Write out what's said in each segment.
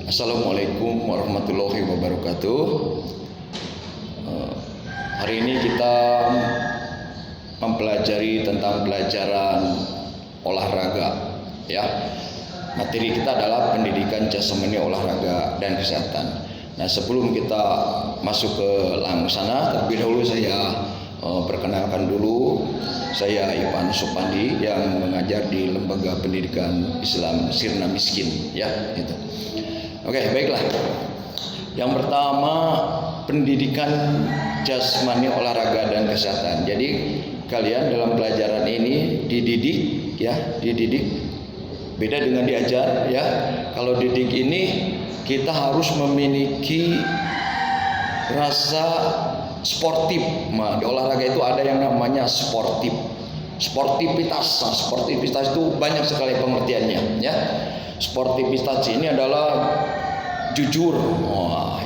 Assalamualaikum warahmatullahi wabarakatuh. Hari ini kita mempelajari tentang pelajaran olahraga, ya. Materi kita adalah pendidikan jasmani, olahraga dan kesehatan. Nah, sebelum kita masuk ke sana, terlebih dahulu saya perkenalkan dulu. Saya Ipan Supandi yang mengajar di Lembaga Pendidikan Islam Sirna Miskin, ya, gitu. Oke, baiklah. Yang pertama, pendidikan jasmani, olahraga dan kesehatan. Jadi kalian dalam pelajaran ini dididik, ya, dididik. Beda dengan diajar, ya. Kalau didik ini kita harus memiliki rasa sportif. Nah, di olahraga itu ada yang namanya sportif. Sportivitas. Nah, sportivitas itu banyak sekali pengertiannya, ya. Sportivitas ini adalah jujur,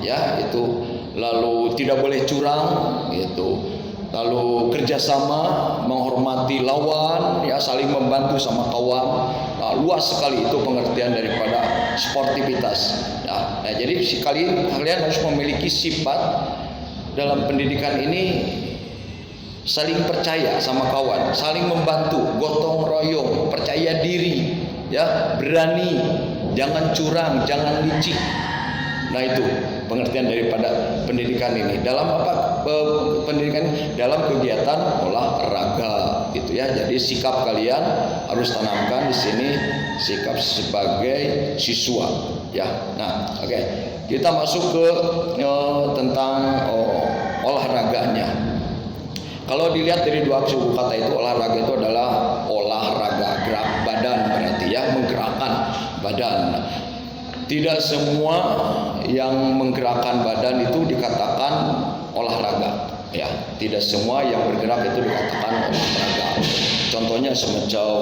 ya, itu. Lalu tidak boleh curang, gitu. Lalu kerjasama, menghormati lawan, ya, saling membantu sama kawan. Nah, luas sekali itu pengertian daripada sportivitas. Nah, jadi kalian harus memiliki sifat dalam pendidikan ini, saling percaya sama kawan, saling membantu, gotong royong, percaya diri, ya, berani, jangan curang, jangan licik. Nah, itu pengertian daripada pendidikan ini. Dalam apa? Pendidikan dalam kegiatan olahraga, gitu, ya. Jadi sikap kalian harus tanamkan di sini, sikap sebagai siswa, ya. Nah, oke. Kita masuk ke tentang olahraganya. Kalau dilihat dari dua suku kata itu, olahraga itu adalah olahraga gerak badan, berarti, ya, menggerakkan badan. Tidak semua yang menggerakkan badan itu dikatakan olahraga, ya. Tidak semua yang bergerak itu dikatakan olahraga. Contohnya semacam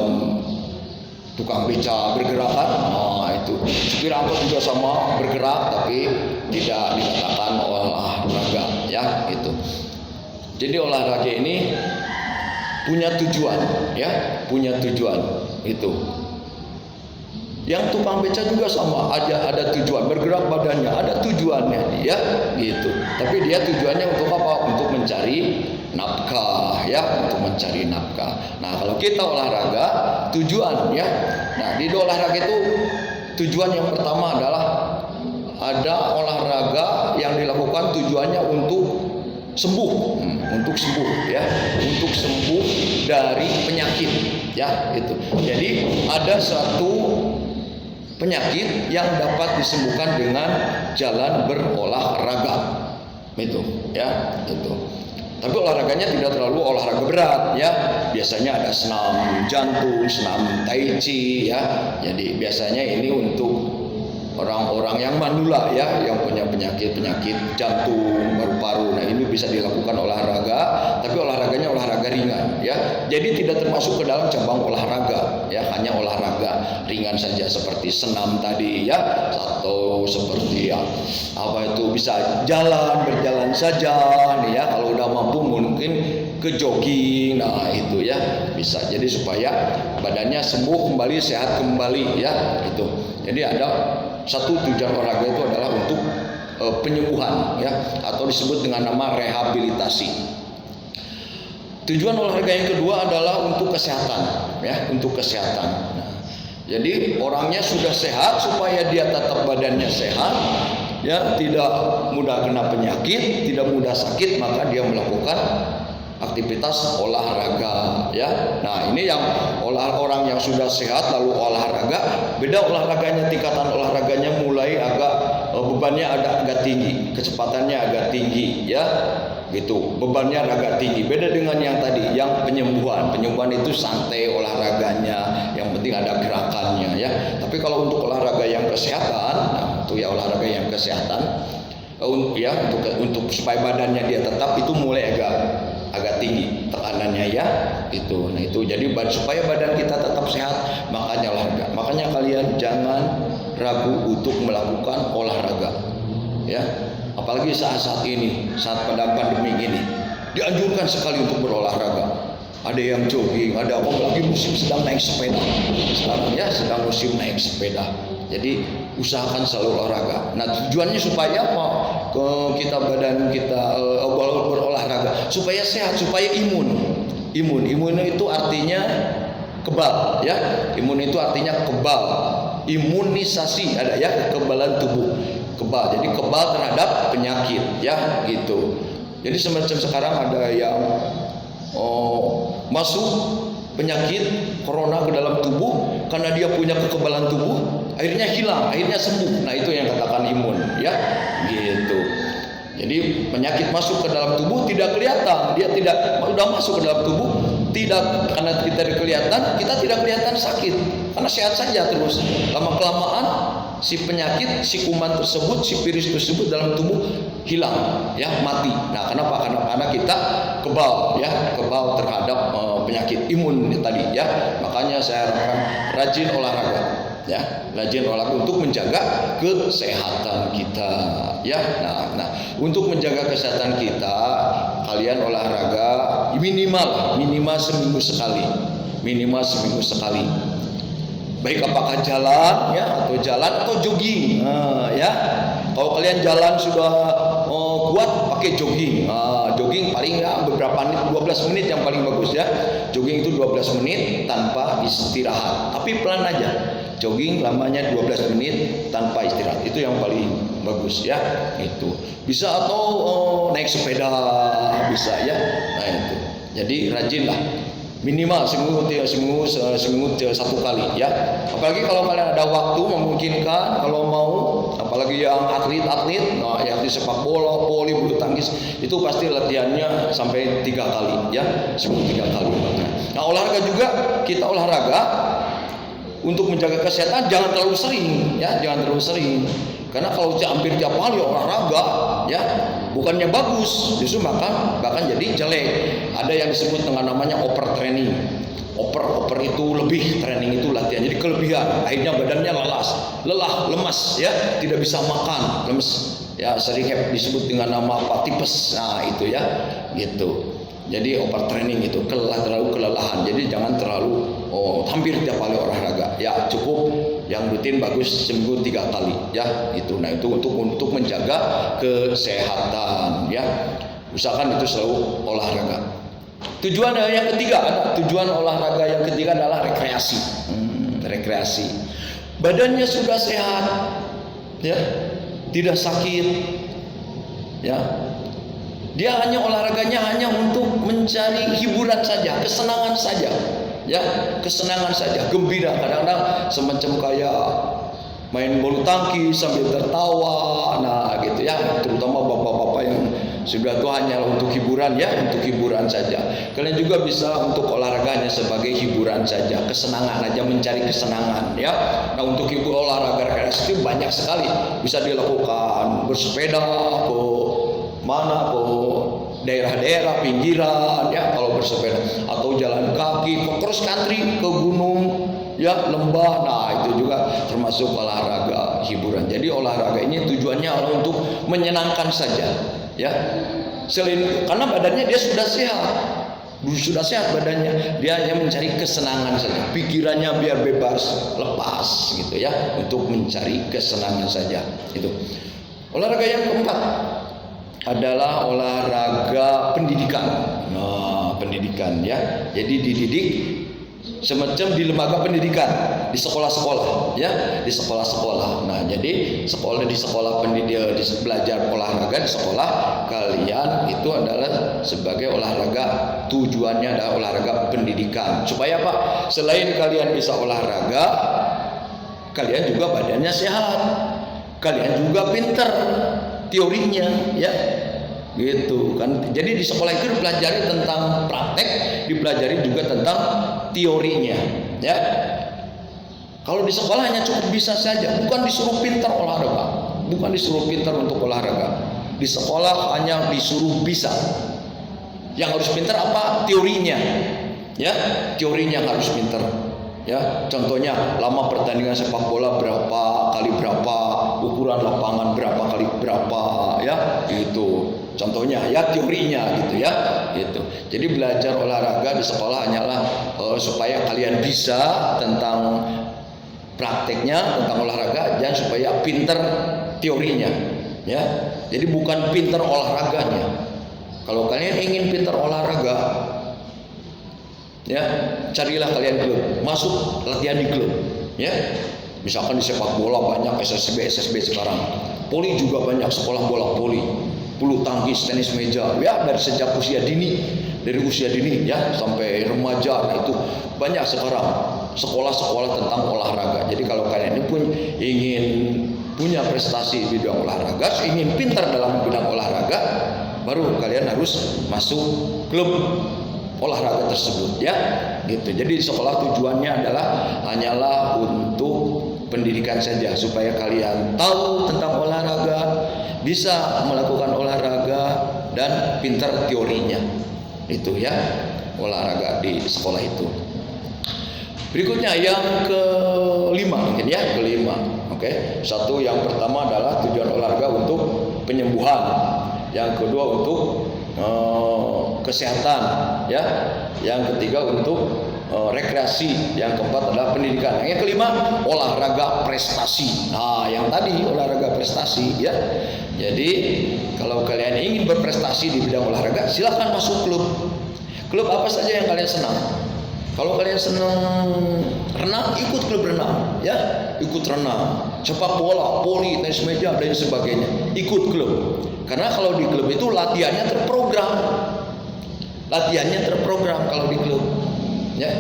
tukang beca bergerak, kan? Nah, itu supir angkot juga sama bergerak, tapi tidak dikatakan olahraga, ya, itu. Jadi olahraga ini punya tujuan, ya, punya tujuan, itu. Yang tukang beca juga sama, ada tujuan, bergerak badannya, ada tujuannya, ya, gitu. Tapi dia tujuannya untuk apa? Untuk mencari nafkah, ya, untuk mencari nafkah. Nah, kalau kita olahraga, tujuan, ya. Nah, di olahraga itu tujuan yang pertama adalah ada olahraga yang dilakukan tujuannya untuk sembuh, untuk sembuh, ya, untuk sembuh dari penyakit, ya, itu. Jadi ada satu penyakit yang dapat disembuhkan dengan jalan berolahraga, itu, ya, itu. Tapi olahraganya tidak terlalu olahraga berat, ya. Biasanya ada senam jantung, senam tai chi, ya. Jadi biasanya ini untuk orang-orang yang manula, ya, yang punya penyakit jantung, paru-paru. Nah, ini bisa dilakukan olahraga, tapi olahraganya olahraga ringan, ya. Jadi tidak termasuk ke dalam cabang olahraga, ya, hanya olahraga ringan saja seperti senam tadi, ya, atau seperti, ya, apa itu, bisa berjalan saja, nih, ya. Kalau udah mampu mungkin ke jogging, nah, itu, ya, bisa. Jadi supaya badannya sembuh kembali, sehat kembali, ya, itu. Jadi ada satu tujuan olahraga itu adalah untuk penyembuhan, ya, atau disebut dengan nama rehabilitasi. Tujuan olahraga yang kedua adalah untuk kesehatan, ya, untuk kesehatan. Nah, jadi orangnya sudah sehat, supaya dia tetap badannya sehat, ya, tidak mudah kena penyakit, tidak mudah sakit, maka dia melakukan aktivitas olahraga, ya. Nah, ini yang orang yang sudah sehat lalu olahraga, beda olahraganya, tingkatan olahraganya mulai agak bebannya agak tinggi, kecepatannya agak tinggi, ya, gitu. Bebannya agak tinggi. Beda dengan yang tadi, yang penyembuhan. Penyembuhan itu santai olahraganya, yang penting ada gerakannya, ya. Tapi kalau untuk olahraga yang kesehatan, nah, itu, ya, olahraga yang kesehatan, ya, untuk supaya badannya dia tetap, itu mulai agak tinggi tekanannya, ya, itu. Nah, itu jadi supaya badan kita tetap sehat, makanya olahraga. Makanya kalian jangan ragu untuk melakukan olahraga, ya. Apalagi saat ini, saat pada pandemi ini, dianjurkan sekali untuk berolahraga. Ada yang jogging, ada apa lagi musim sedang naik sepeda. Sekarang, ya, sedang musim naik sepeda. Jadi usahakan selalu olahraga. Nah, tujuannya supaya apa? Kita badan kita berolahraga supaya sehat, supaya imun. Imun itu artinya kebal, ya. Imun itu artinya kebal. Imunisasi ada ya, kekebalan tubuh. Kebal. Jadi kebal terhadap penyakit, ya, gitu. Jadi semacam sekarang ada yang masuk penyakit corona ke dalam tubuh karena dia punya kekebalan tubuh, akhirnya hilang, akhirnya sembuh. Nah, itu yang katakan imun, ya, gitu. Jadi penyakit masuk ke dalam tubuh tidak kelihatan, dia tidak sudah masuk ke dalam tubuh, tidak, karena kita kelihatan, kita tidak kelihatan sakit, karena sehat saja terus. Lama kelamaan si penyakit, si kuman tersebut, si virus tersebut dalam tubuh hilang, ya, mati. Nah, kenapa? Karena kita kebal, ya, kebal terhadap penyakit imun tadi, ya. Makanya saya harapkan rajin olahraga, ya, rajin olahraga untuk menjaga kesehatan kita, ya. Nah, untuk menjaga kesehatan kita, kalian olahraga minimal seminggu sekali, baik apakah jalan, ya, atau jogging, ya. Kalau kalian jalan sudah kuat, pakai jogging. Jogging paling ya beberapa menit, 12 menit yang paling bagus, ya. Jogging itu 12 menit tanpa istirahat, tapi pelan aja. Jogging lamanya 12 menit tanpa istirahat, itu yang paling bagus, ya. Itu bisa, atau naik sepeda bisa, ya. Nah, itu. Jadi rajinlah, minimal seminggu satu kali, ya. Apalagi kalau kalian ada waktu memungkinkan, kalau mau, apalagi yang atlet, nah, yang di sepak bola, voli, bulu tangkis, itu pasti latihannya sampai 3 kali, ya, seminggu 3 kali. Nah, olahraga juga, kita olahraga untuk menjaga kesehatan jangan terlalu sering, ya, jangan terlalu sering. Karena kalau hampir tiap hari olahraga, ya, bukannya bagus, justru bahkan jadi jelek. Ada yang disebut dengan namanya overtraining. Over itu lebih, training itu latihan, jadi kelebihan. Akhirnya badannya lelah, lemas, ya, tidak bisa makan, lemes, ya, sering disebut dengan nama tipes. Nah, itu, ya, gitu. Jadi overtraining itu terlalu kelelahan. Jadi jangan terlalu hampir tiap kali olahraga. Ya, cukup yang rutin bagus seminggu 3 kali, ya, itu. Nah, itu untuk menjaga kesehatan, ya. Usahakan itu selalu olahraga. Tujuan yang ketiga, tujuan olahraga yang ketiga adalah rekreasi. Rekreasi. Badannya sudah sehat, ya, tidak sakit, ya. Dia hanya olahraganya hanya untuk mencari hiburan saja, kesenangan saja, ya, kesenangan saja, gembira. Kadang-kadang semacam kayak main bulu tangkis sambil tertawa, nah, gitu, ya. Terutama bapak-bapak yang sudah tua hanya untuk hiburan, ya, untuk hiburan saja. Kalian juga bisa untuk olahraganya sebagai hiburan saja, kesenangan aja, mencari kesenangan, ya. Nah, untuk olahraga rekreasi itu banyak sekali bisa dilakukan. Bersepeda ke mana, ke daerah-daerah pinggiran, ya, kalau bersepeda, atau jalan kaki, ke cross country, ke gunung, ya, lembah. Nah, itu juga termasuk olahraga hiburan. Jadi olahraga ini tujuannya untuk menyenangkan saja, ya. Selain karena badannya dia sudah sehat badannya, dia hanya mencari kesenangan saja, pikirannya biar bebas, lepas, gitu, ya, untuk mencari kesenangan saja. Itu. Olahraga yang keempat adalah olahraga pendidikan. Nah, pendidikan, ya. Jadi dididik semacam di lembaga pendidikan, di sekolah-sekolah, ya, di sekolah-sekolah. Nah, jadi di sekolah pendidikan, belajar olahraga di sekolah kalian itu adalah sebagai olahraga, tujuannya adalah olahraga pendidikan. Supaya apa? Selain kalian bisa olahraga, kalian juga badannya sehat, kalian juga pintar teorinya, ya, gitu kan. Jadi di sekolah itu dipelajari tentang praktek, dipelajari juga tentang teorinya, ya. Kalau di sekolah hanya cukup bisa saja, bukan disuruh pintar olahraga, bukan disuruh pintar untuk olahraga. Di sekolah hanya disuruh bisa. Yang harus pintar apa? Teorinya, ya, teorinya harus pintar. Ya, contohnya lama pertandingan sepak bola berapa kali berapa, ukuran lapangan berapa kali berapa, ya, itu contohnya, ya, teorinya, gitu, ya, gitu. Jadi belajar olahraga di sekolah hanyalah supaya kalian bisa tentang prakteknya tentang olahraga dan supaya pinter teorinya, ya. Jadi bukan pinter olahraganya. Kalau kalian ingin pinter olahraga, ya, carilah kalian klub, masuk latihan di klub, ya. Misalkan di sepak bola banyak SSB sekarang, poli juga banyak, sekolah bola poli, bulu tangkis, tenis meja, ya, dari sejak usia dini, ya sampai remaja. Nah, itu banyak sekarang sekolah-sekolah tentang olahraga. Jadi kalau kalian ini pun ingin punya prestasi di bidang olahraga, ingin pintar dalam bidang olahraga, baru kalian harus masuk klub olahraga tersebut, ya, gitu. Jadi sekolah tujuannya adalah hanyalah untuk pendidikan saja, supaya kalian tahu tentang olahraga, bisa melakukan olahraga dan pintar teorinya. Itu, ya, olahraga di sekolah itu. Berikutnya yang kelima mungkin, ya, kelima. Oke. Satu, yang pertama adalah tujuan olahraga untuk penyembuhan. Yang kedua untuk kesehatan, ya. Yang ketiga untuk rekreasi. Yang keempat adalah pendidikan. Yang kelima, olahraga prestasi. Nah, yang tadi olahraga prestasi, ya. Jadi kalau kalian ingin berprestasi di bidang olahraga, silakan masuk klub. Klub apa saja yang kalian senang. Kalau kalian senang renang, ikut klub renang, ya, ikut renang. Sepak bola, poli, tenis meja dan sebagainya, ikut klub. Karena kalau di klub itu latihannya terprogram. Kalau di klub, ya.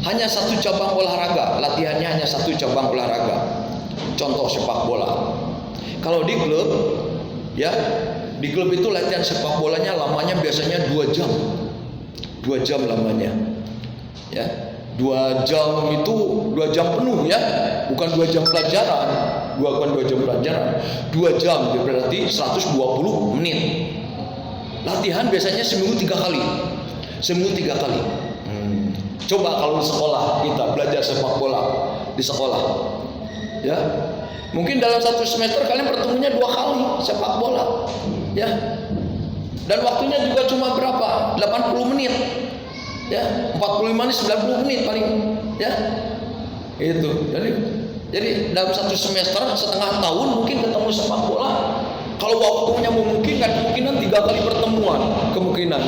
Hanya satu cabang olahraga, latihannya hanya satu cabang olahraga. Contoh sepak bola. Kalau di klub, ya, di klub itu latihan sepak bolanya lamanya biasanya 2 jam. 2 jam lamanya. Ya, 2 jam itu 2 jam penuh, ya, bukan 2 jam pelajaran, bukan 2 jam pelajaran, 2 jam berarti 120 menit. Latihan biasanya seminggu 3 kali, Coba kalau di sekolah kita belajar sepak bola di sekolah, ya, mungkin dalam 1 semester kalian pertemunya 2 kali sepak bola, ya, dan waktunya juga cuma berapa? 80 menit. Ya, 45 menit, 90 menit paling, ya. Itu. Jadi dalam 1 semester, setengah tahun mungkin ketemu sepak bola. Kalau waktunya memungkinkan, kemungkinan 3 kali pertemuan, kemungkinan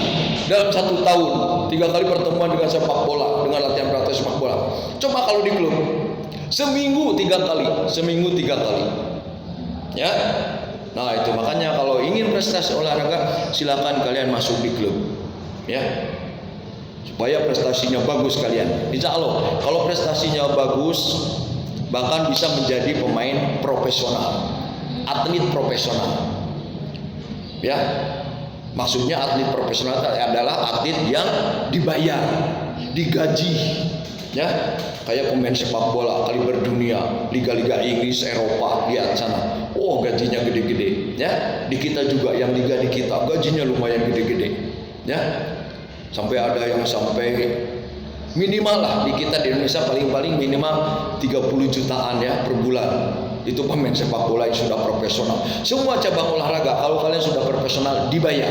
dalam 1 tahun 3 kali pertemuan dengan sepak bola, dengan latihan praktek sepak bola. Coba kalau di klub, seminggu 3 kali, ya. Nah, itu makanya kalau ingin prestasi olahraga, silakan kalian masuk di klub, ya, supaya prestasinya bagus kalian. Insya Allah kalau prestasinya bagus, bahkan bisa menjadi pemain profesional, atlet profesional, ya. Maksudnya atlet profesional adalah atlet yang dibayar, digaji, ya, kayak pemain sepak bola kaliber dunia, liga-liga Inggris, Eropa, lihat sana, oh gajinya gede-gede, ya. Di kita juga yang liga di kita gajinya lumayan gede-gede, ya. Sampai ada yang sampai minimal lah di kita di Indonesia paling-paling minimal 30 jutaan, ya, per bulan. Itu pemain sepak bola yang sudah profesional. Semua cabang olahraga kalau kalian sudah profesional dibayar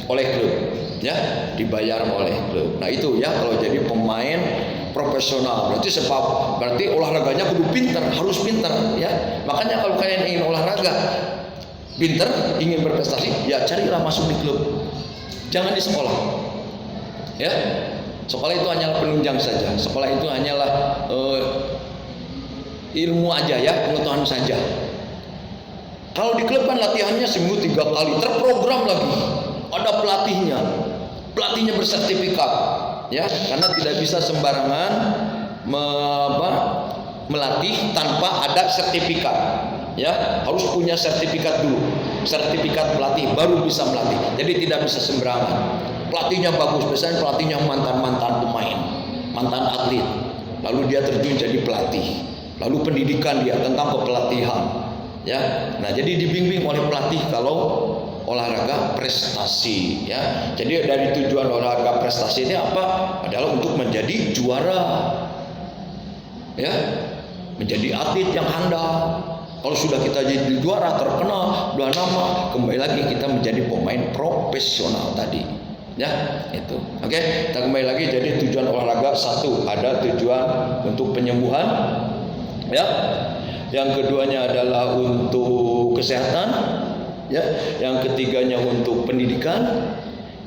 oleh klub, ya, dibayar oleh klub. Nah, itu, ya, kalau jadi pemain profesional berarti olahraganya kudu pintar, harus pintar, ya. Makanya kalau kalian ingin olahraga pintar, ingin berprestasi, ya carilah masuk di klub. Jangan di sekolah, ya. Sekolah itu hanyalah penunjang saja. Sekolah itu hanyalah ilmu aja, ya, pengetahuan saja. Kalau di klub kan latihannya seminggu 3 kali, terprogram lagi, ada pelatihnya bersertifikat, ya, karena tidak bisa sembarangan melatih tanpa ada sertifikat, ya, harus punya sertifikat dulu, sertifikat pelatih baru bisa melatih. Jadi tidak bisa sembarangan. Pelatihnya bagus, biasanya pelatihnya mantan pemain, mantan atlet, lalu dia terjun jadi pelatih, lalu pendidikan dia tentang kepelatihan, ya. Nah, jadi dibimbing oleh pelatih kalau olahraga prestasi, ya. Jadi dari tujuan olahraga prestasi ini apa? Adalah untuk menjadi juara, ya, menjadi atlet yang handal. Kalau sudah kita jadi juara, terkenal, udah nama, kembali lagi kita menjadi pemain profesional tadi, Ya, itu. Oke, kita kembali lagi. Jadi tujuan olahraga satu, ada tujuan untuk penyembuhan, ya. Yang keduanya adalah untuk kesehatan, ya. Yang ketiganya untuk pendidikan,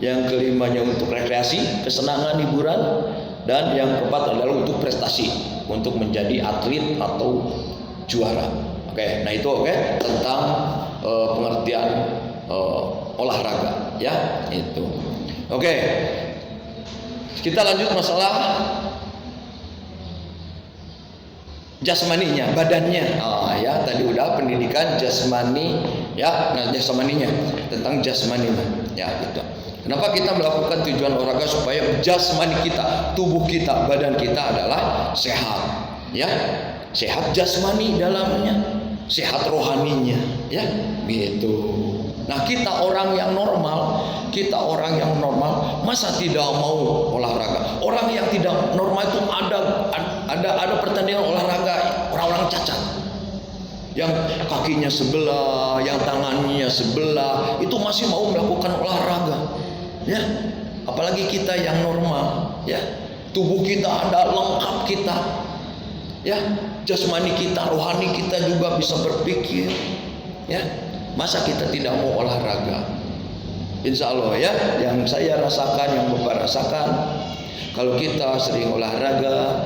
yang kelimanya untuk rekreasi, kesenangan, hiburan, dan yang keempat adalah untuk prestasi, untuk menjadi atlet atau juara. Oke, nah itu tentang pengertian olahraga, ya, itu. Oke, kita lanjut masalah jasmaninya, badannya. Ya, tadi udah pendidikan jasmani, ya. Nah, jasmaninya tentang jasmaninya, ya, gitu. Kenapa kita melakukan tujuan olahraga? Supaya jasmani kita, tubuh kita, badan kita adalah sehat, ya, sehat jasmani dalamnya, sehat rohaninya, ya, gitu. Nah, kita orang yang normal, masa tidak mau olahraga? Orang yang tidak normal itu ada pertandingan olahraga orang-orang cacat, yang kakinya sebelah, yang tangannya sebelah, itu masih mau melakukan olahraga, ya. Apalagi kita yang normal, ya, tubuh kita ada lengkap kita, ya, jasmani kita, rohani kita juga bisa berpikir, ya. Masa kita tidak mau olahraga? Insya Allah, ya, yang saya rasakan, yang Bapak rasakan, kalau kita sering olahraga,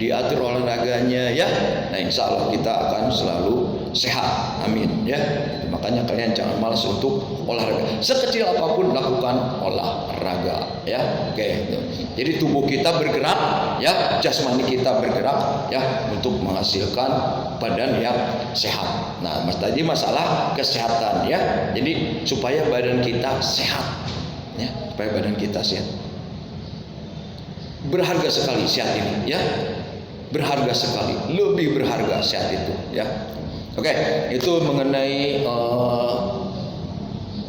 diatur olahraganya, ya, nah insya Allah kita akan selalu sehat, amin, ya. Makanya kalian jangan malas untuk olahraga, sekecil apapun lakukan olahraga, ya. Oke, jadi tubuh kita bergerak, ya, jasmani kita bergerak, ya, untuk menghasilkan badan yang sehat. Nah, tadi masalah kesehatan, ya, jadi supaya badan kita sehat, ya, supaya badan kita sehat. Berharga sekali sehat ini, ya, berharga sekali, lebih berharga sehat itu, ya. Oke, itu mengenai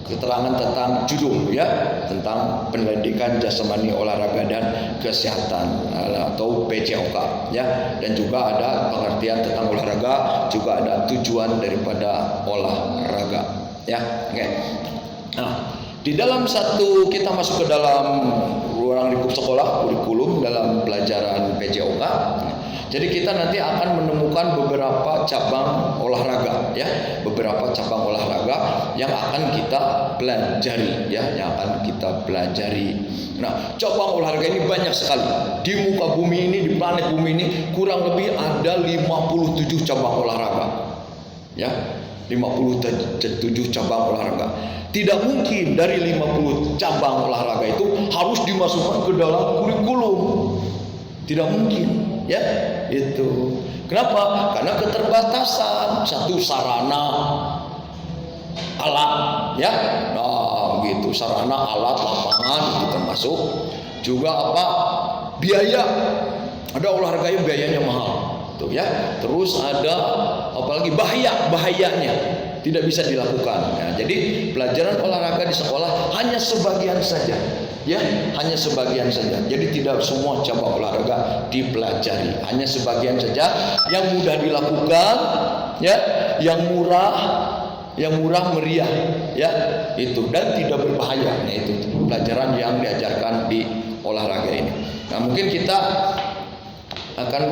keterangan tentang judul, ya, tentang pendidikan jasmani olahraga dan kesehatan atau PJOK, ya, dan juga ada pengertian tentang olahraga, juga ada tujuan daripada olahraga, ya. Oke. Nah, di dalam kita masuk ke dalam ruang lingkup sekolah, kurikulum dalam pelajaran PJOK. Jadi kita nanti akan menemukan beberapa cabang olahraga, ya, beberapa cabang olahraga yang akan kita pelajari, ya, yang akan kita pelajari. Nah, cabang olahraga ini banyak sekali. Di muka bumi ini, di planet bumi ini kurang lebih ada 57 cabang olahraga, ya, 57 cabang olahraga. Tidak mungkin dari 50 cabang olahraga itu harus dimasukkan ke dalam kurikulum. Tidak mungkin, ya, itu. Kenapa? Karena keterbatasan, satu sarana, alat, ya, nah, gitu, sarana, alat, lapangan itu termasuk. Juga apa? Biaya. Ada olahraga yang biayanya mahal, tuh, ya. Terus ada apalagi bahayanya tidak bisa dilakukan. Nah, jadi pelajaran olahraga di sekolah hanya sebagian saja, ya, hanya sebagian saja. Jadi tidak semua cabang olahraga dipelajari, hanya sebagian saja yang mudah dilakukan, ya, yang murah meriah, ya, itu, dan tidak berbahaya. Nah, itu pelajaran yang diajarkan di olahraga ini. Nah, mungkin kita akan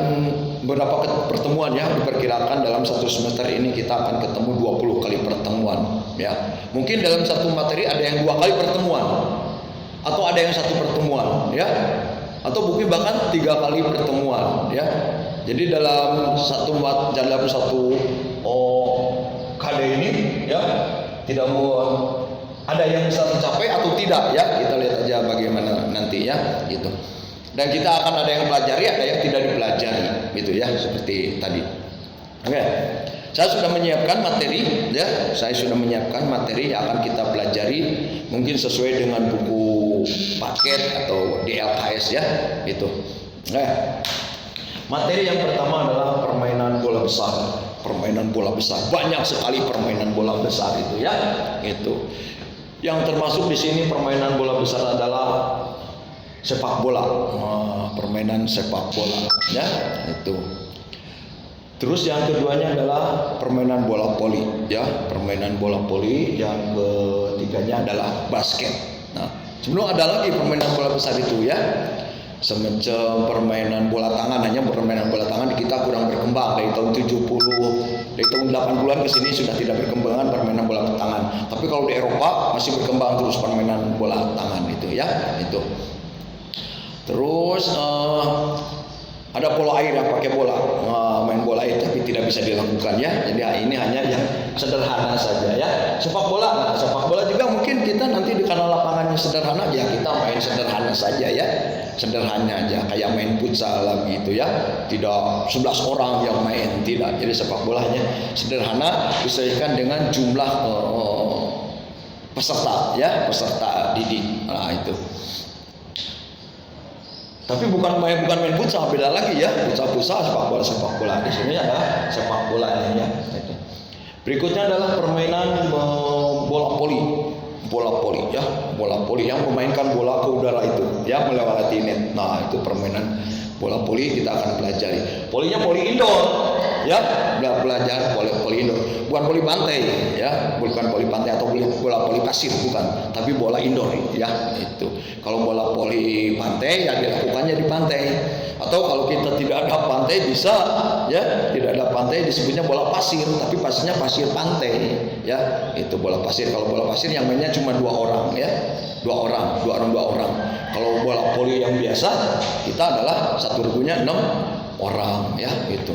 beberapa pertemuan, ya, diperkirakan dalam satu semester ini kita akan ketemu 20 kali pertemuan, ya. Mungkin dalam satu materi ada yang 2 kali pertemuan, atau ada yang 1 pertemuan, ya, atau mungkin bahkan 3 kali pertemuan, ya. Jadi dalam satu KD ini, ya, tidak mau ada yang bisa tercapai atau tidak, ya, kita lihat aja bagaimana nanti, ya, gitu. Dan kita akan ada yang pelajari, ada yang tidak dipelajari, gitu, ya, seperti tadi. Oke, saya sudah menyiapkan materi, ya, yang akan kita pelajari, mungkin sesuai dengan buku paket atau DLKS, ya, gitu. Oke. Materi yang pertama adalah permainan bola besar. Permainan bola besar, banyak sekali permainan bola besar itu, ya, itu. Yang termasuk di sini permainan bola besar adalah sepak bola, permainan sepak bola, ya, itu. Terus yang keduanya adalah permainan bola voli, ya, permainan bola voli. Yang ketiganya adalah basket. Nah, Sebelum ada lagi permainan bola besar itu ya, semacam permainan bola tangan. Hanya permainan bola tangan di kita kurang berkembang dari tahun 70, dari tahun 80-an ke sini sudah tidak berkembangan permainan bola tangan. Tapi kalau di Eropa masih berkembang terus permainan bola tangan itu ya, itu. Terus ada polo air yang pakai bola, main bola air, tapi tidak bisa dilakukan ya. Jadi ini hanya yang sederhana saja ya. Sepak bola, nah sepak bola juga mungkin kita nanti karena lapangannya sederhana ya kita main sederhana saja ya, sederhana aja kayak main futsal gitu ya. Tidak 11 orang yang main, tidak. Jadi sepak bola hanya sederhana, disesuaikan dengan jumlah peserta ya, peserta didik. Nah itu. Tapi bukan main futsal, beda lagi ya. Futsal sepak bola. Di sini ada sepak bola ya. Berikutnya adalah permainan bola poli ya, bola poli yang memainkan bola ke udara itu ya melewati net. Nah, itu permainan bola poli kita akan pelajari. Polinya poli indoor ya, belajar poli indoor, bukan poli pantai ya, bukan poli pantai atau bola poli pasir, bukan, tapi bola indoor ya itu. Kalau bola poli pantai ya dilakukannya di pantai, atau kalau kita tidak ada pantai bisa ya, tidak ada pantai disebutnya bola pasir, tapi pasirnya pasir pantai ya, itu bola pasir. Kalau bola pasir yang mainnya cuma 2 orang ya, 2 orang. Kalau bola poli yang biasa kita adalah satu regunya 6 orang ya gitu.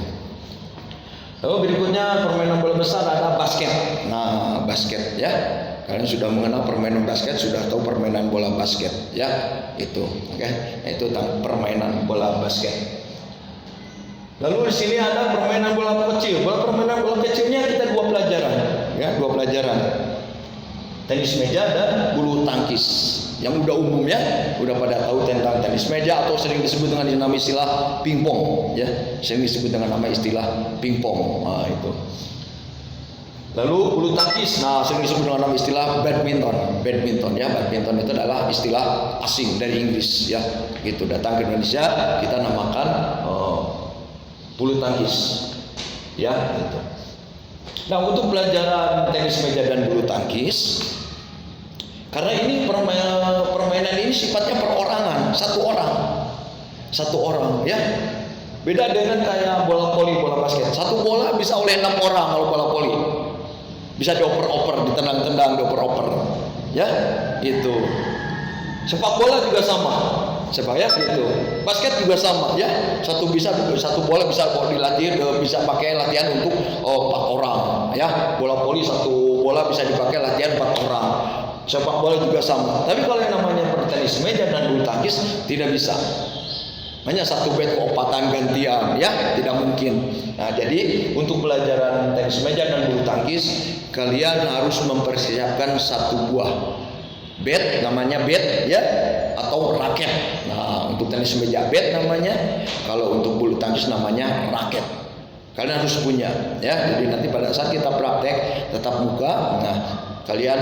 Lalu berikutnya permainan bola besar ada basket. Nah, basket ya. Kalian sudah mengenal permainan basket, sudah tahu permainan bola basket ya. Itu, oke. Nah, itu tentang permainan bola basket. Lalu di sini ada permainan bola kecil. Permainan bola kecilnya kita 2 pelajaran ya, 2 pelajaran. Tenis meja dan bulu tangkis. Yang udah umum ya, udah pada tahu tentang tenis meja atau sering disebut dengan nama istilah pingpong ya, sering disebut dengan nama istilah pingpong. Nah, itu. Lalu bulu tangkis, nah sering disebut dengan nama istilah badminton ya. Badminton itu adalah istilah asing dari Inggris ya, gitu. Datang ke Indonesia kita namakan bulu tangkis ya, gitu. Nah, untuk pelajaran tenis meja dan bulu tangkis, karena ini permainan ini sifatnya perorangan, satu orang ya. Beda dengan kayak bola voli, bola basket. Satu bola bisa oleh 6 orang kalau bola voli. Bisa dioper-oper, ditendang-tendang, dioper-oper. Ya, itu. Sepak bola juga sama. Sepak ya gitu. Basket juga sama ya. Satu bola bisa dilatih, bisa pakai latihan untuk 4 orang ya. Bola voli satu bola bisa dipakai latihan 4 orang. Sepak bola juga sama. Tapi kalau yang namanya tenis meja dan bulu tangkis tidak bisa. Hanya satu bat opatan gantian ya, tidak mungkin. Nah, jadi untuk pelajaran tenis meja dan bulu tangkis kalian harus mempersiapkan satu buah bat, namanya bat ya, atau raket. Nah, untuk tenis meja bat namanya, kalau untuk bulu tangkis namanya raket. Kalian harus punya ya. Jadi nanti pada saat kita praktek tetap muka. Nah, kalian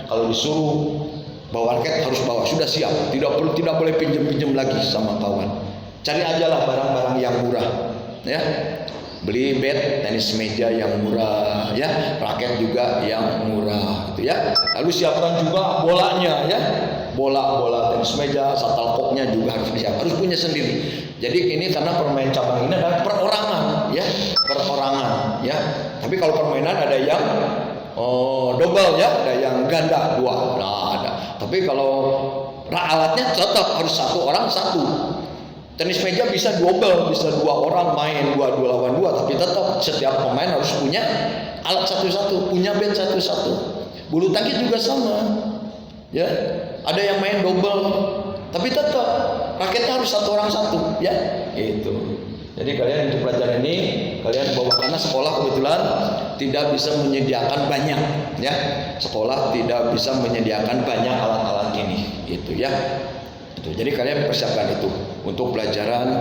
kalau disuruh bawa raket harus bawa, sudah siap, tidak boleh pinjam lagi sama kawan. Cari aja lah barang-barang yang murah ya, beli bat tenis meja yang murah ya, raket juga yang murah gitu ya. Lalu siapkan juga bolanya ya, bola tenis meja, shuttlecocknya juga harus siap, harus punya sendiri. Jadi ini karena permainan cabang ini adalah perorangan ya. Tapi kalau permainan ada yang double ya, ada yang ganda 2. Nah, ada. Tapi kalau alatnya tetap harus 1 orang 1. Tenis meja bisa double, bisa 2 orang main 2 lawan 2, tapi tetap setiap pemain harus punya alat satu-satu, punya band satu-satu. Bulu tangkis juga sama. Ya, ada yang main double, tapi tetap raketnya harus 1 orang 1 ya. Itu. Jadi kalian untuk pelajaran ini kalian bawa, karena sekolah kebetulan tidak bisa menyediakan banyak ya. Sekolah tidak bisa menyediakan banyak alat-alat ini gitu ya. Itu. Jadi kalian persiapkan itu untuk pelajaran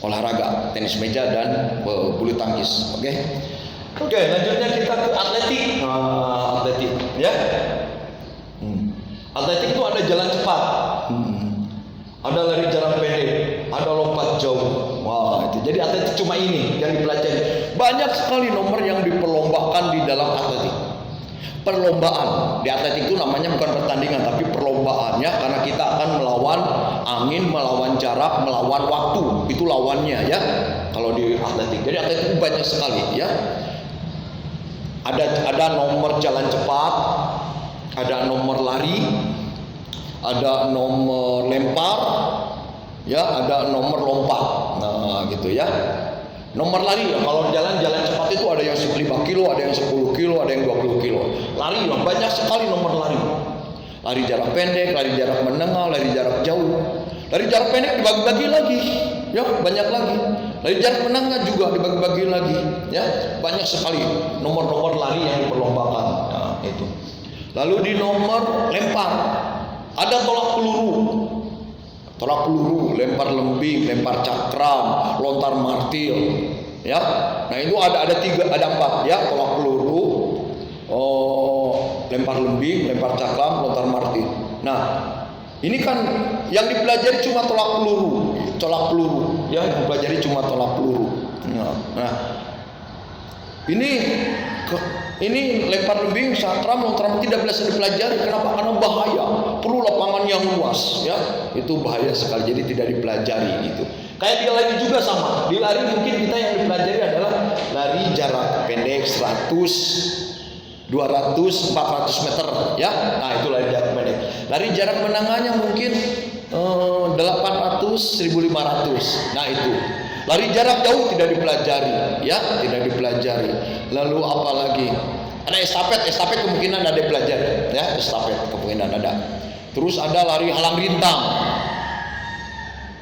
olahraga tenis meja dan bulu tangkis. Oke, lanjutnya kita ke atletik. Atletik ya. Atletik itu ada jalan cepat. Ada lari jarak pendek, ada lompat jauh. Wah, itu. Jadi atletik cuma ini yang dipelajari. Banyak sekali nomor yang diperlombakan di dalam atletik. perlombaan. Di atletik itu namanya bukan pertandingan tapi perlombaan ya, karena kita akan melawan angin, melawan jarak, melawan waktu. Itu lawannya ya. Kalau di atletik. Jadi atletik itu banyak sekali ya. Ada nomor jalan cepat, ada nomor lari, ada nomor lempar, ya, ada nomor lompat. Nah, gitu ya. Nomor lari, ya, kalau jalan cepat itu ada yang 5 kilo, ada yang 10 kilo, ada yang 20 kilo. Lari, ya, banyak sekali nomor lari. Lari jarak pendek, lari jarak menengah, lari jarak jauh. Lari jarak pendek dibagi-bagi lagi, ya, banyak lagi. Lari jarak menengah juga dibagi-bagi lagi, ya, banyak sekali nomor-nomor lari yang diperlombakan. Nah, itu. Lalu di nomor lempar, ada tolak peluru, lempar lembing, lempar cakram, lontar martil, ya. Nah itu ada 4 ya, tolak peluru, lempar lembing, lempar cakram, lontar martil. Nah ini kan yang dipelajari cuma tolak peluru, ya, yang dipelajari cuma tolak peluru. Nah ini lempar lembing, cakram, lontar tidak bisa dipelajari. Kenapa? Karena bahaya. Perlu lapangan yang luas, ya. Itu bahaya sekali. Jadi tidak dipelajari itu. Kayak di lari juga sama. Di lari mungkin kita yang dipelajari adalah lari jarak pendek 100, 200, 400 meter, ya. Nah itu lari jarak pendek. Lari jarak menengahnya mungkin 800, 1500. Nah itu. Lari jarak jauh tidak dipelajari, ya, tidak dipelajari. Lalu apa lagi? Ada estafet kemungkinan ada dipelajari, ya, estafet kemungkinan ada. Terus ada lari halang rintang.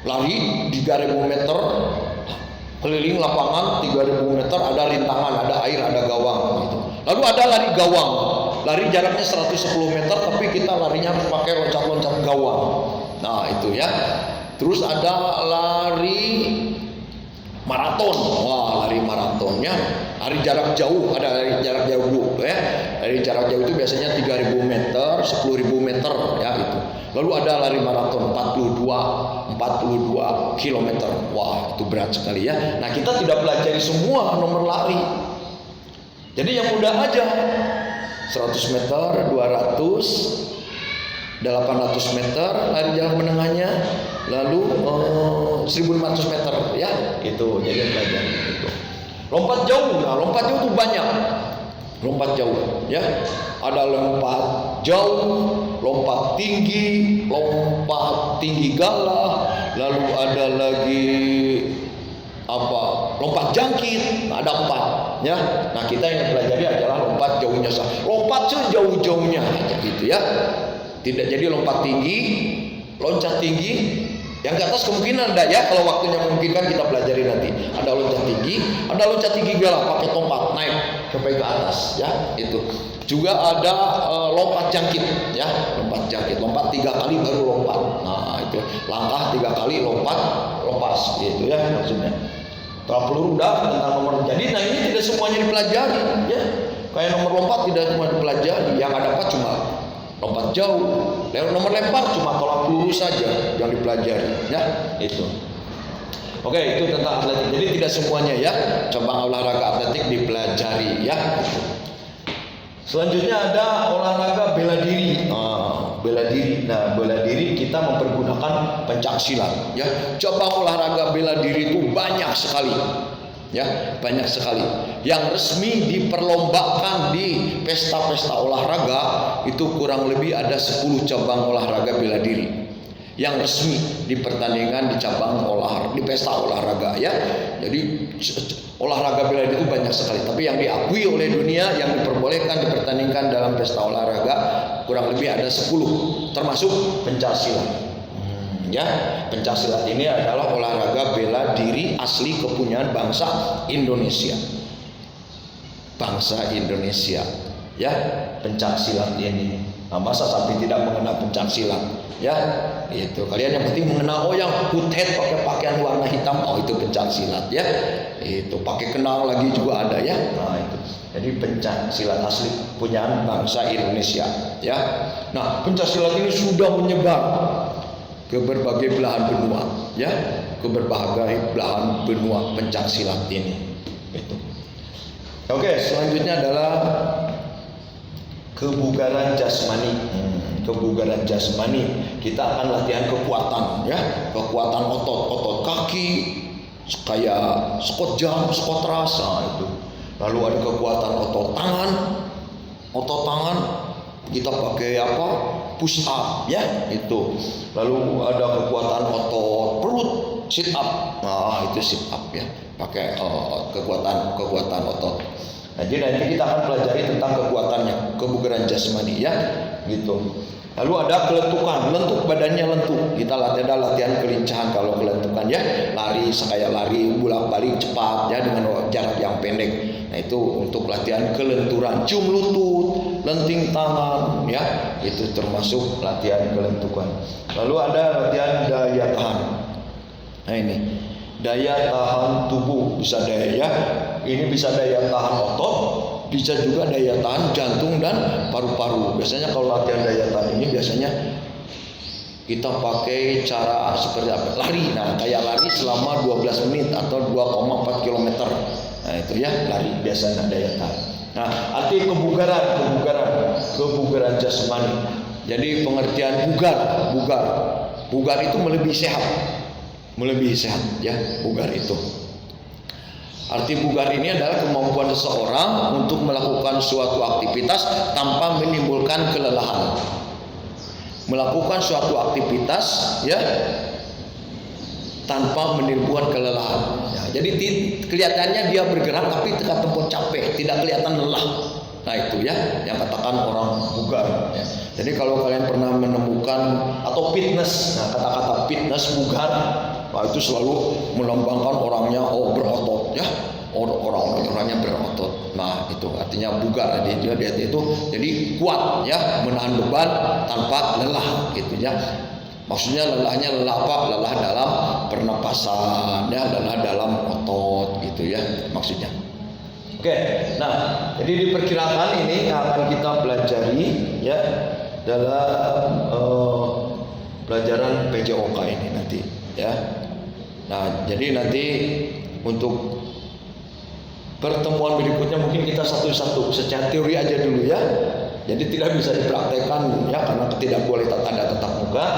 Lari 3000 meter keliling lapangan 3000 meter, ada rintangan, ada air, ada gawang gitu. Lalu ada lari gawang. Lari jaraknya 110 meter tapi kita larinya pakai loncat-loncat gawang. Nah, itu ya. Terus ada lari maraton. Wah, lari maratonnya lari jarak jauh, ada lari jarak jauh dulu ya. Lari jarak jauh itu biasanya 3000 meter, 10.000 meter ya itu. Lalu ada lari maraton 42 km. Wah, itu berat sekali ya. Nah, kita tidak pelajari semua nomor lari. Jadi yang mudah aja. 100 meter, 200, 800 meter lari jarak menengahnya, lalu 1500 meter ya, itu jadi belajar itu. Lompat jauh, nah lompat jauh itu banyak. Lompat jauh ya, ada lompat jauh, lompat tinggi galah, lalu ada lagi lompat jangkit. Nah, ada 4 ya. Nah kita yang pelajari adalah lompat jauhnya, lompat sejauh-jauhnya gitu ya. Tidak jadi lompat tinggi, loncat tinggi. Yang ke atas kemungkinan ada ya, kalau waktunya memungkinkan kita pelajari nanti. Ada loncat tinggi galah pakai tongkat naik sampai ke atas ya, itu. Juga ada lompat jangkit ya, lompat 3 kali baru lompat. Nah, itu langkah 3 kali lompat lepas gitu ya maksudnya. Tolak peluru udah tentang nomor. Jadi nah ini tidak semuanya dipelajari ya. Kayak nomor lompat tidak semua dipelajari. Yang ada apa cuma lompat jauh. Nomor lempar cuma tolak peluru saja yang dipelajari ya, itu. Oke, itu tentang atletik. Jadi tidak semuanya ya cabang olahraga atletik dipelajari ya. Selanjutnya ada olahraga bela diri. Bela diri kita mempergunakan pencak silat ya. Cabang olahraga bela diri itu banyak sekali. Ya, banyak sekali. Yang resmi diperlombakan di pesta-pesta olahraga itu kurang lebih ada 10 cabang olahraga bela diri. Yang resmi dipertandingkan di di pesta olahraga ya. Jadi olahraga bela diri itu banyak sekali, tapi yang diakui oleh dunia yang diperbolehkan dipertandingkan dalam pesta olahraga kurang lebih ada 10, termasuk pencaksilat. Ya, pencaksilat ini adalah olahraga bela diri asli kepunyaan bangsa Indonesia. Bangsa Indonesia, ya, pencaksilat ini. Nah, masa sampai tidak mengenal pencaksilat, ya? Itu kalian yang penting mengenal yang putih pakai pakaian warna hitam, itu pencaksilat, ya. Itu pakai kenal lagi juga ada, ya. Nah, itu. Jadi pencaksilat asli punyaan bangsa Indonesia, ya. Nah, pencaksilat ini sudah menyebar ke berbagai belahan benua, ya, ke berbagai belahan benua pencaksilat ini. Itu. Oke, selanjutnya adalah kebugaran jasmani. Kebugaran jasmani, kita akan latihan kekuatan, ya, kekuatan otot kaki, kayak squat jump, squat rasa itu. Lalu ada kekuatan otot tangan, kita pakai apa? Push up, ya, itu. Lalu ada kekuatan otot perut, sit up. Nah, itu sit up, ya, pakai kekuatan otot. Nah, jadi nanti kita akan pelajari tentang kekuatannya, kebugaran jasmani, ya, gitu. Lalu ada kelentukan, lentuk, badannya lentuk. Kita latihan kelincahan kalau kelentukan, ya, lari, kayak lari bolak-balik cepat, ya, dengan jarak yang pendek. Nah, itu untuk latihan kelenturan, cium lutut, lenting tangan, ya, itu termasuk latihan kelentukan. Lalu ada latihan daya tahan. Nah, ini daya tahan tubuh, bisa daya, ya, ini bisa daya tahan otot, bisa juga daya tahan jantung dan paru-paru. Biasanya kalau latihan daya tahan ini biasanya kita pakai cara seperti apa? Lari. Nah, kayak lari selama 12 menit atau 2,4 km. Nah, itu, ya, lari biasanya daya tahan. Nah, arti kebugaran jasmani. Jadi pengertian bugar itu melebihi sehat, ya, bugar itu. Arti bugar ini adalah kemampuan seseorang untuk melakukan suatu aktivitas tanpa menimbulkan kelelahan. Melakukan suatu aktivitas, ya, tanpa menimbulkan kelelahan. Ya, jadi kelihatannya dia bergerak tapi tengah tempo capek, tidak kelihatan lelah. Nah, itu, ya, yang katakan orang bugar, ya. Jadi kalau kalian pernah menemukan atau fitness, nah, kata-kata fitness, bugar, nah, itu selalu melambangkan orangnya berotot, ya, orangnya berotot. Nah, itu artinya bugar. Dia itu jadi kuat, ya, menahan beban tanpa lelah, gitu, ya. Maksudnya lelahnya lelah apa? Lelah dalam pernapasan, ya, lelah dalam otot, gitu, ya, maksudnya. Oke, nah, jadi diperkirakan ini akan kita pelajari, ya, dalam pelajaran PJOK ini nanti, ya. Nah, jadi nanti untuk pertemuan berikutnya mungkin kita satu-satu secara teori aja dulu, ya. Jadi tidak bisa dipraktekkan, ya, karena tidak boleh ada tatap muka.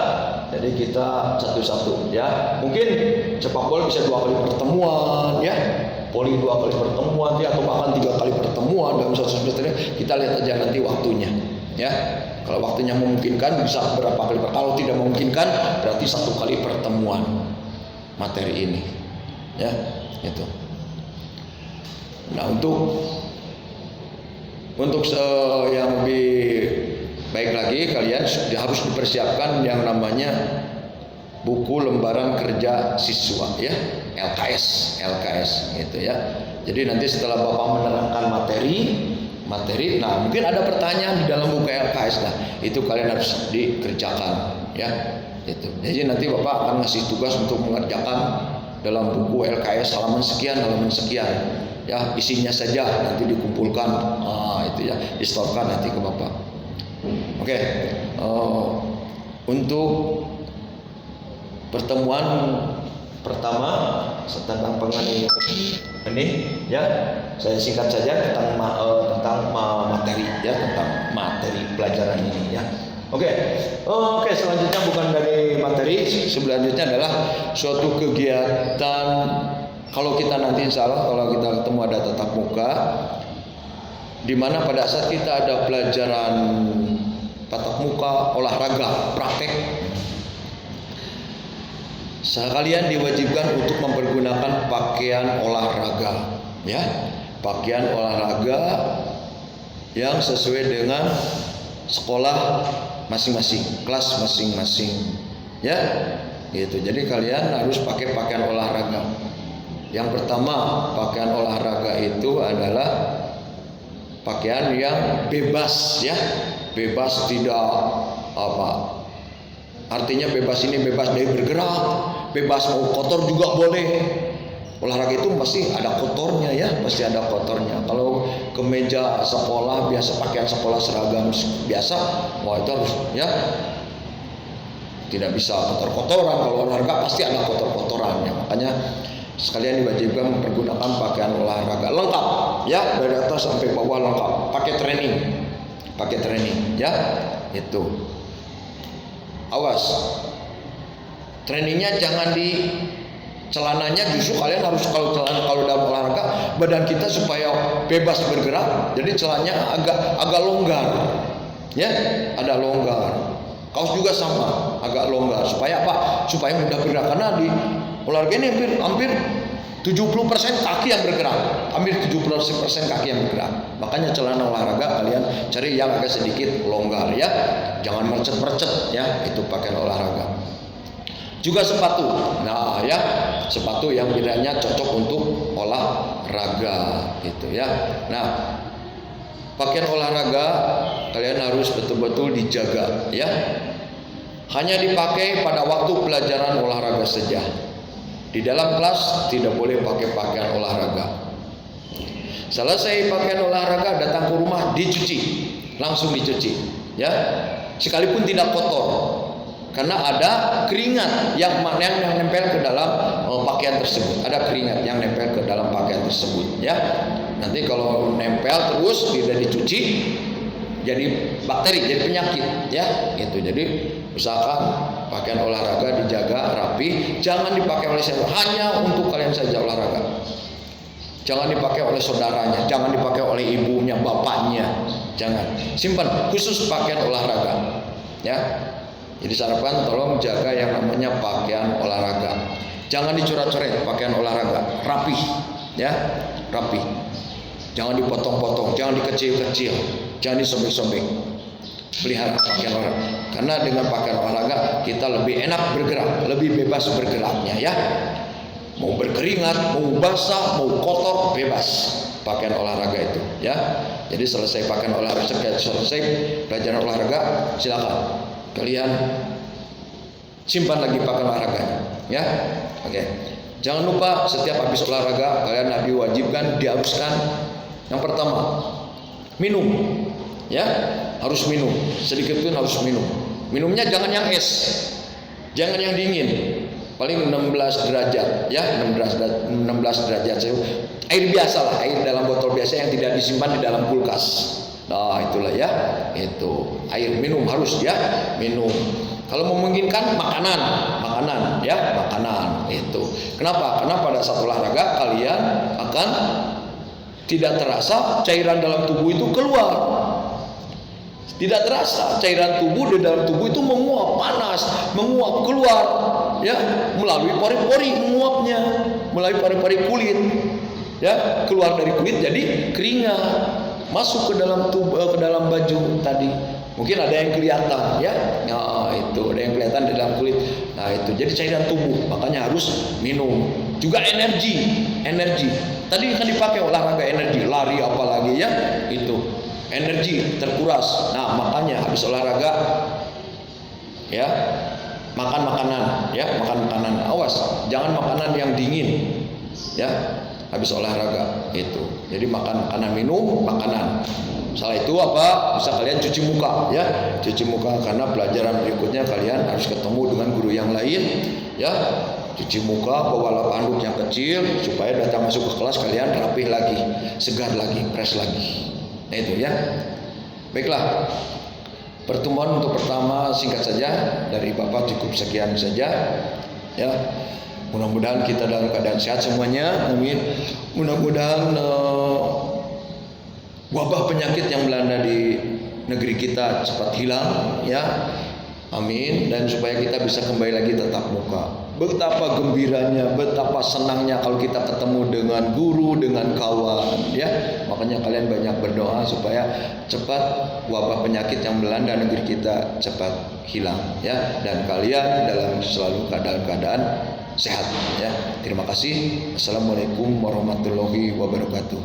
Jadi kita satu-satu, ya. Mungkin sepak bola bisa 2 kali pertemuan, ya. Voli 2 kali pertemuan, ya, atau bahkan 3 kali pertemuan dalam satu semester. Kita lihat aja nanti waktunya, ya. Kalau waktunya memungkinkan bisa berapa kali. Kalau tidak memungkinkan berarti 1 kali pertemuan materi ini, ya, itu. Nah, untuk yang lebih baik lagi, kalian harus dipersiapkan yang namanya buku lembaran kerja siswa, ya, LKS, gitu, ya. Jadi nanti setelah Bapak menerangkan materi, nah, mungkin ada pertanyaan di dalam buku LKS, nah, itu kalian harus dikerjakan, ya, itu. Jadi nanti Bapak akan ngasih tugas untuk mengerjakan dalam buku LKS halaman sekian, ya, isinya saja nanti dikumpulkan, itu, ya, distorkan nanti ke Bapak. Oke, untuk pertemuan pertama tentang pengenai ini, ya, saya singkat saja tentang materi, ya, tentang materi pelajaran ini, ya. Oke, selanjutnya bukan dari materi, selanjutnya adalah suatu kegiatan. Kalau kita nanti insya Allah kalau kita ketemu ada tatap muka, di mana pada saat kita ada pelajaran tatap muka, olahraga, praktek, sekalian diwajibkan untuk mempergunakan pakaian olahraga, ya, pakaian olahraga yang sesuai dengan sekolah masing-masing, kelas masing-masing, ya, gitu. Jadi kalian harus pakai pakaian olahraga. Yang pertama, pakaian olahraga itu adalah pakaian yang bebas, ya, bebas, tidak apa. Artinya bebas ini bebas dari bergerak, bebas mau kotor juga boleh. Olahraga itu pasti ada kotornya, ya, pasti ada kotornya. Kalau kemeja sekolah biasa, pakaian sekolah seragam biasa, wah, itu harus, ya, tidak bisa kotor-kotoran. Kalau olahraga pasti ada kotor-kotorannya. Makanya sekalian diwajibkan mempergunakan pakaian olahraga lengkap, ya, dari atas sampai bawah lengkap, pakai training. pakai training ya. Itu awas, trainingnya jangan di celananya, justru kalian harus kalau dalam olahraga badan kita supaya bebas bergerak, jadi celananya agak longgar ya, ada longgar. Kaos juga sama, agak longgar supaya apa? Supaya mudah bergerak, karena di olahraga ini hampir 70% kaki yang bergerak, hampir 70% kaki yang bergerak. Makanya celana olahraga kalian cari yang agak sedikit longgar ya, jangan mercet-mercet ya, itu pakaian olahraga. Juga sepatu, nah ya, sepatu yang kiranya cocok untuk olahraga gitu ya. Nah, pakaian olahraga kalian harus betul-betul dijaga ya. Hanya dipakai pada waktu pelajaran olahraga saja. Di dalam kelas tidak boleh pakai pakaian olahraga. Selesai pakaian olahraga, datang ke rumah dicuci, langsung dicuci ya. Sekalipun tidak kotor, karena ada keringat yang nempel ke dalam pakaian tersebut. Ada keringat yang nempel ke dalam pakaian tersebut ya. Nanti kalau nempel terus tidak dicuci, jadi bakteri, jadi penyakit ya. Itu jadi usahakan pakaian olahraga dijaga rapi, jangan dipakai oleh siapa, hanya untuk kalian saja olahraga. Jangan dipakai oleh saudaranya, jangan dipakai oleh ibunya, bapaknya, jangan. Simpan khusus pakaian olahraga ya. Jadi sarapan tolong jaga yang namanya pakaian olahraga. Jangan dicoret-coret pakaian olahraga, rapi ya, rapi. Jangan dipotong-potong, jangan dikecil-kecil, jangan disobek-sobek. Pelihara pakaian olahraga, karena dengan pakaian olahraga kita lebih enak bergerak, lebih bebas bergeraknya ya. Mau berkeringat, mau basah, mau kotor, bebas pakaian olahraga itu ya. Jadi selesai pakaian olahraga, selesai pelajaran olahraga, silakan kalian simpan lagi pakaian olahraganya ya. Oke. Jangan lupa setiap habis olahraga kalian diwajibkan diharuskan yang pertama minum ya, harus minum, sedikit pun harus minum. Minumnya jangan yang es, jangan yang dingin, paling 16 derajat ya, 16 derajat. Air biasa lah, air dalam botol biasa yang tidak disimpan di dalam kulkas. Nah itulah ya, itu air minum harus ya, minum. Kalau memungkinkan makanan ya, makanan itu. Kenapa? Karena pada saat olahraga kalian akan tidak terasa cairan dalam tubuh itu keluar. Tidak terasa cairan tubuh di dalam tubuh itu menguap, panas, menguap keluar ya, melalui pori-pori menguapnya, melalui pori-pori kulit ya, keluar dari kulit jadi keringat, masuk ke dalam tubuh, ke dalam baju tadi. Mungkin ada yang kelihatan ya, nah, itu ada yang kelihatan di dalam kulit. Nah itu jadi cairan tubuh, makanya harus minum. Juga energi tadi kan dipakai olahraga, energi lari apalagi ya, itu energi terkuras. Nah makanya habis olahraga ya makan makanan ya, makan makanan. Awas jangan makanan yang dingin ya habis olahraga itu. Jadi makan makanan, minum makanan. Setelah itu apa? Bisa kalian cuci muka ya, cuci muka, karena pelajaran berikutnya kalian harus ketemu dengan guru yang lain ya. Cuci muka, bawa handuk yang kecil supaya datang masuk ke kelas kalian rapih lagi, segar lagi, fresh lagi. Nah itu ya. Baiklah, pertemuan untuk pertama singkat saja dari Bapak cukup sekian saja ya. Mudah-mudahan kita dalam keadaan sehat semuanya, amin. Mudah-mudahan wabah penyakit yang melanda di negeri kita cepat hilang ya, amin. Dan supaya kita bisa kembali lagi tatap muka. Betapa gembiranya, betapa senangnya kalau kita ketemu dengan guru, dengan kawan ya. Makanya kalian banyak berdoa supaya cepat wabah penyakit yang melanda negeri kita cepat hilang ya, dan kalian dalam selalu dalam keadaan sehat ya. Terima kasih. Assalamualaikum warahmatullahi wabarakatuh.